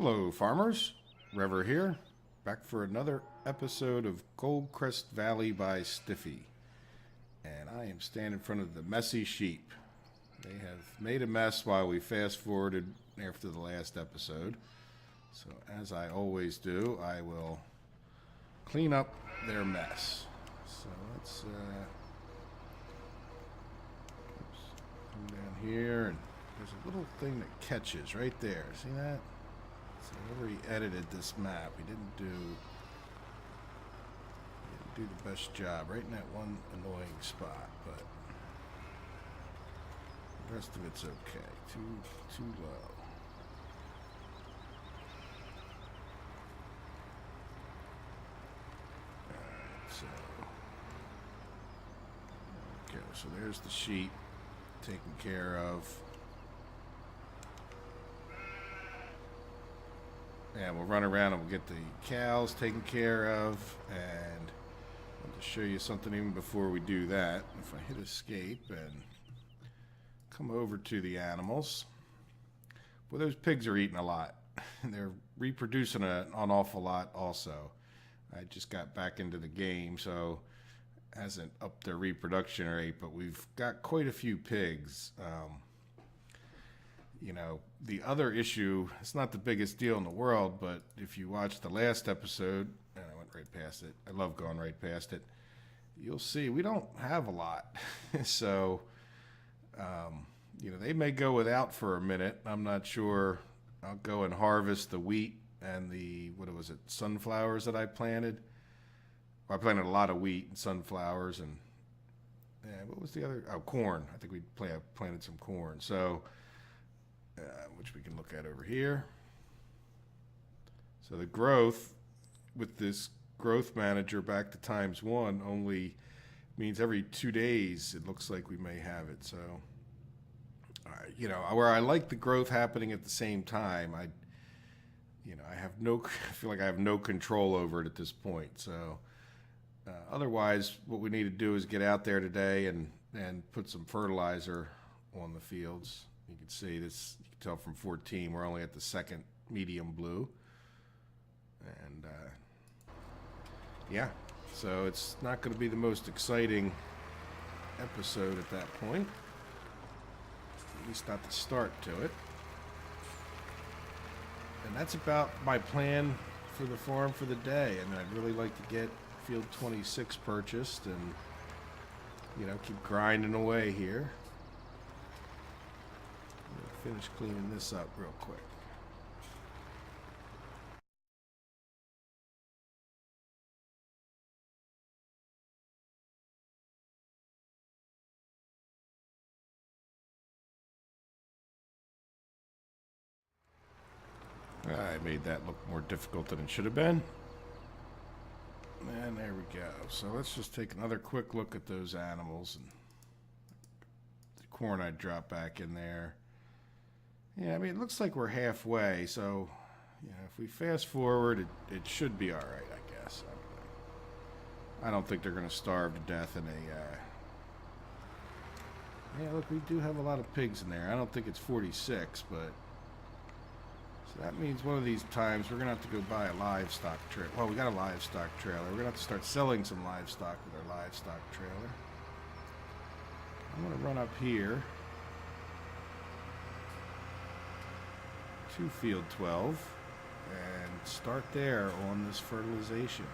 Hello, farmers. Rever here, back for another episode of Goldcrest Valley by Stiffi. And I am standing in front of the messy sheep. They have made a mess while we fast forwarded after the last episode. So as I always do, I will clean up their mess. So let's come down here, and there's a little thing that catches right there. See that? So whenever he edited this map, he didn't do the best job right in that one annoying spot, but the rest of it's okay. Too low. Alright, so okay, so there's the sheep taken care of. And we'll run around and we'll get the cows taken care of, and I'll just show you something even before we do that. If I hit escape and come over to the animals, well, those pigs are eating a lot. They're reproducing an awful lot also. I just got back into the game, so it hasn't upped their reproduction rate, but we've got quite a few pigs. You know, the other issue, it's not the biggest deal in the world, but if you watch the last episode, and I went right past it, I love going right past it, you'll see we don't have a lot. So, you know, they may go without for a minute. I'm not sure. I'll go and harvest the wheat and the, what was it, sunflowers that I planted. Well, I planted a lot of wheat and sunflowers, and what was the other? Oh, corn. I think we planted some corn. So, which we can look at over here. So the growth with this growth manager back to ×1 only means every 2 days it looks like we may have it. So, you know, where I like the growth happening at the same time, I feel like I have no control over it at this point. So, otherwise, what we need to do is get out there today and put some fertilizer on the fields. You can see this, you can tell from 14, we're only at the second medium blue. And yeah, so it's not going to be the most exciting episode at that point. At least not the start to it. And that's about my plan for the farm for the day. And I'd really like to get field 26 purchased and, you know, keep grinding away here. Finish cleaning this up real quick. I made that look more difficult than it should have been. And there we go. So let's just take another quick look at those animals and the corn I dropped back in there. Yeah, I mean, it looks like we're halfway, so, you know, if we fast forward, it should be all right, I guess. I don't think they're going to starve to death in a, yeah, look, we do have a lot of pigs in there. I don't think it's 46, but, so that means one of these times we're going to have to go buy a livestock trailer. Well, we got a livestock trailer. We're going to have to start selling some livestock with our livestock trailer. I'm going to run up here to field 12 and start there on this fertilization.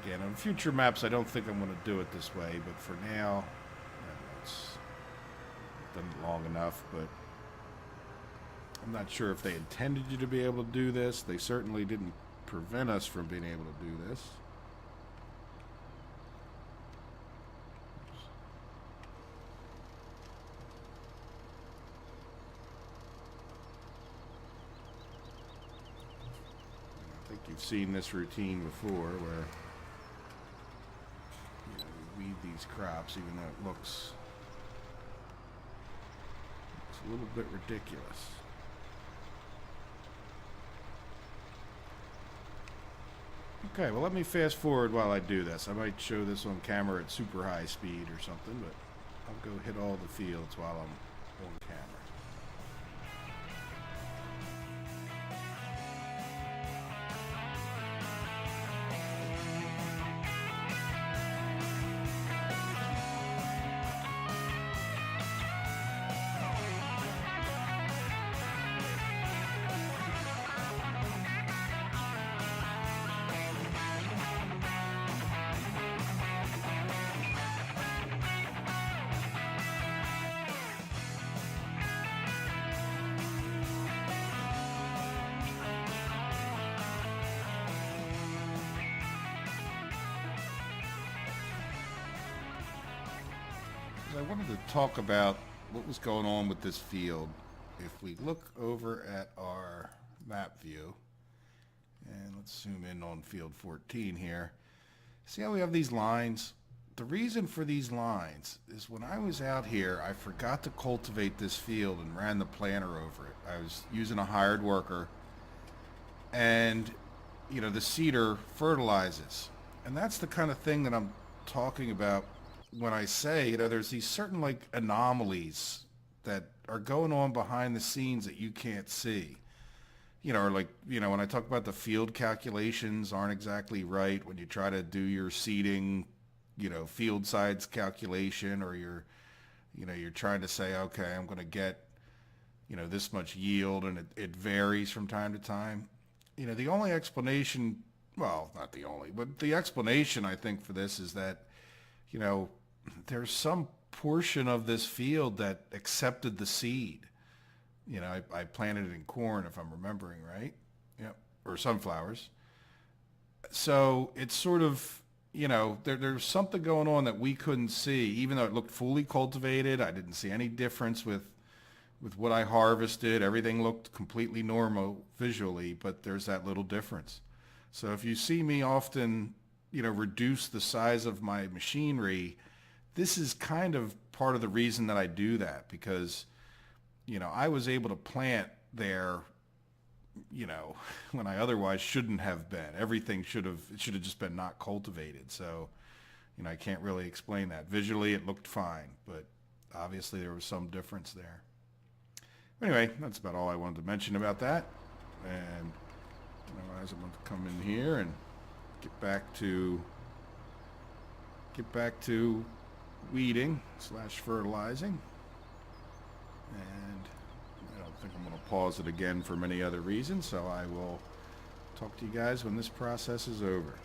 Again, on future maps I don't think I'm going to do it this way, but for now, it's done it long enough. But I'm not sure if they intended you to be able to do this. They certainly didn't prevent us from being able to do this. You've seen this routine before where, you know, we weed these crops even though it looks a little bit ridiculous. Okay, well, let me fast forward while I do this. I might show this on camera at super high speed or something, but I'll go hit all the fields while I'm on camera. I wanted to talk about what was going on with this field. If we look over at our map view, and let's zoom in on field 14 here. See how we have these lines? The reason for these lines is when I was out here, I forgot to cultivate this field and ran the planter over it. I was using a hired worker, and the seeder fertilizes. And that's the kind of thing that I'm talking about when I say, there's these certain like anomalies that are going on behind the scenes that you can't see. Or like, when I talk about the field calculations aren't exactly right when you try to do your seeding, field size calculation, or you're trying to say, okay, I'm going to get, this much yield, and it varies from time to time. The only explanation, well, not the only, but the explanation I think for this is that, there's some portion of this field that accepted the seed. I planted it in corn, if I'm remembering right. Yep. Or sunflowers. So it's sort of, there's something going on that we couldn't see, even though it looked fully cultivated. I didn't see any difference with what I harvested. Everything looked completely normal visually, but there's that little difference. So if you see me often, reduce the size of my machinery, this is kind of part of the reason that I do that, because I was able to plant there, when I otherwise shouldn't have been. Everything should have just been not cultivated. So, I can't really explain that. Visually, it looked fine, but obviously there was some difference there. Anyway, that's about all I wanted to mention about that. And otherwise, I'm going to come in here and get back to weeding / fertilizing. And I don't think I'm going to pause it again for many other reasons, so I will talk to you guys when this process is over.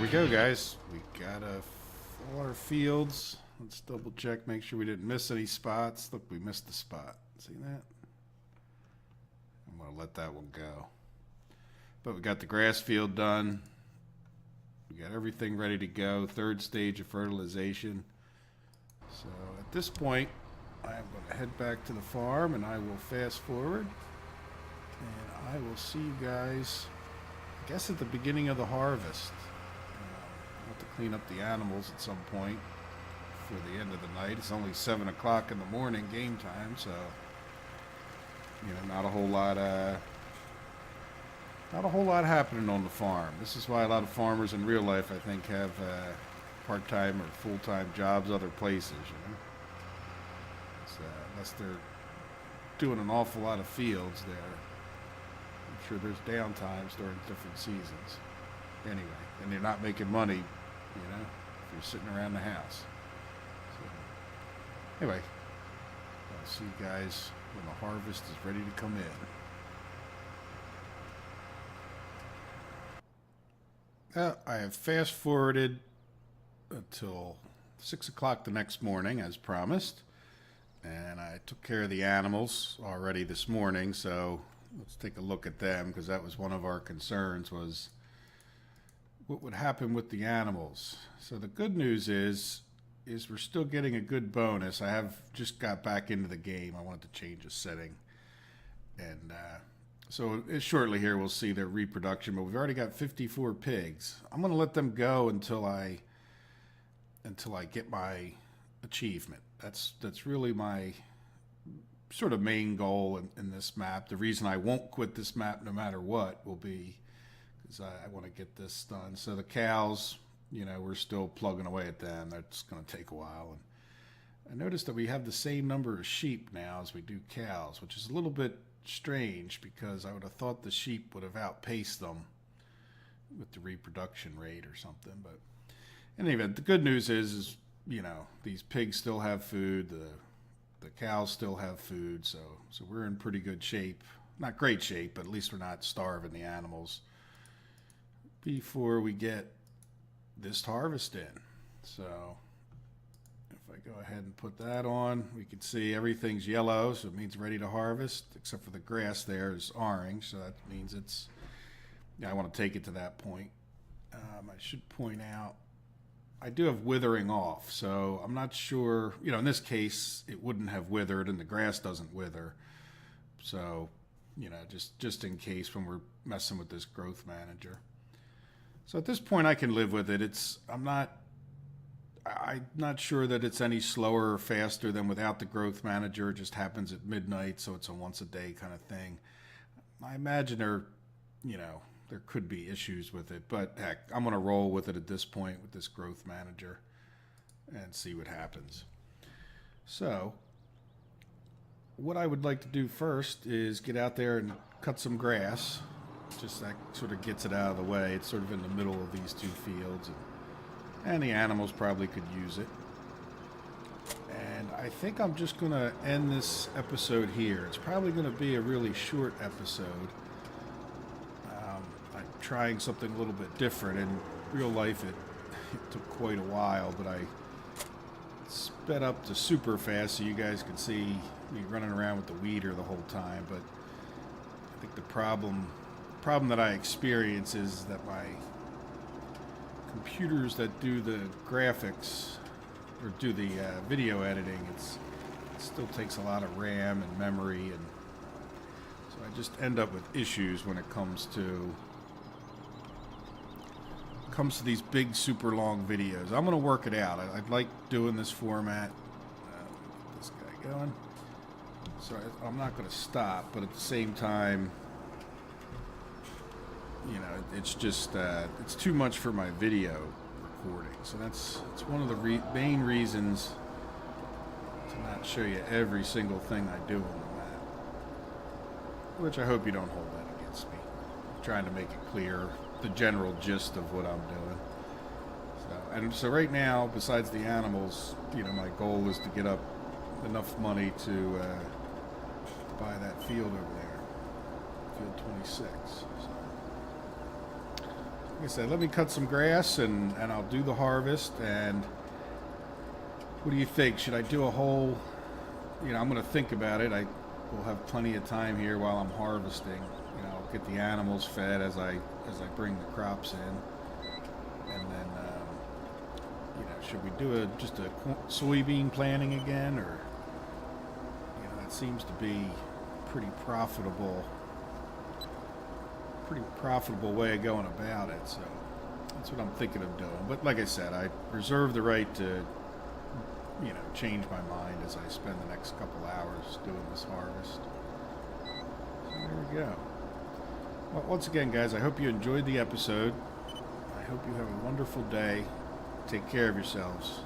we go, guys. We got all our fields. Let's double check, make sure we didn't miss any spots. Look, we missed the spot. See that? I'm going to let that one go. But we got the grass field done. We got everything ready to go. Third stage of fertilization. So at this point, I'm going to head back to the farm and I will fast forward. And I will see you guys, I guess, at the beginning of the harvest. I'll have to clean up the animals at some point for the end of the night. It's only 7 o'clock in the morning, game time, so not a whole lot happening on the farm. This is why a lot of farmers in real life, I think, have part-time or full-time jobs other places. Unless they're doing an awful lot of fields there. I'm sure there's downtimes during different seasons. Anyway, and they're not making money, if you're sitting around the house. So, anyway, I'll see you guys when the harvest is ready to come in. I have fast forwarded until 6 o'clock the next morning, as promised. And I took care of the animals already this morning, so let's take a look at them, because that was one of our concerns, was what would happen with the animals. So the good news is we're still getting a good bonus. I have just got back into the game. I wanted to change a setting. And so shortly here we'll see their reproduction, but we've already got 54 pigs. I'm going to let them go until I get my achievement. That's really my sort of main goal in this map. The reason I won't quit this map no matter what will be because I want to get this done. So the cows, we're still plugging away at them. That's going to take a while. And I noticed that we have the same number of sheep now as we do cows, which is a little bit strange because I would have thought the sheep would have outpaced them with the reproduction rate or something. But in any event, the good news is these pigs still have food, the cows still have food, so we're in pretty good shape. Not great shape, but at least we're not starving the animals before we get this harvest in. So if I go ahead and put that on, we can see everything's yellow, so it means ready to harvest, except for the grass there is orange, so that means I want to take it to that point. I should point out, I do have withering off, so I'm not sure, in this case, it wouldn't have withered and the grass doesn't wither. So, just in case when we're messing with this growth manager. So at this point I can live with it. I'm not sure that it's any slower or faster than without the growth manager. It just happens at midnight, so it's a once a day kind of thing. I imagine there could be issues with it, but heck, I'm going to roll with it at this point with this growth manager and see what happens. So what I would like to do first is get out there and cut some grass. Just that sort of gets it out of the way. It's sort of in the middle of these two fields, and the animals probably could use it. And I think I'm just going to end this episode here. It's probably going to be a really short episode. Trying something a little bit different. In real life it took quite a while, but I sped up to super fast so you guys could see me running around with the weeder the whole time. But I think the problem that I experience is that my computers that do the graphics or do the video editing, it still takes a lot of RAM and memory, and so I just end up with issues when it comes to these big super long videos. I'm going to work it out. I like doing this format. Get this guy going. So I'm not going to stop, but at the same time, it's just it's too much for my video recording. So it's one of the main reasons to not show you every single thing I do on the map, which I hope you don't hold that against me. I'm trying to make it clear the general gist of what I'm doing. So right now, besides the animals, my goal is to get up enough money to buy that field over there, field 26. So like I said, let me cut some grass and I'll do the harvest. And what do you think? Should I do a whole, I'm going to think about it. I will have plenty of time here while I'm harvesting. I'll get the animals fed as I bring the crops in. And then, should we do just a soybean planting again, or, it seems to be pretty profitable way of going about it. So that's what I'm thinking of doing. But like I said, I reserve the right to, change my mind as I spend the next couple hours doing this harvest. So there we go. Well, once again, guys, I hope you enjoyed the episode. I hope you have a wonderful day. Take care of yourselves.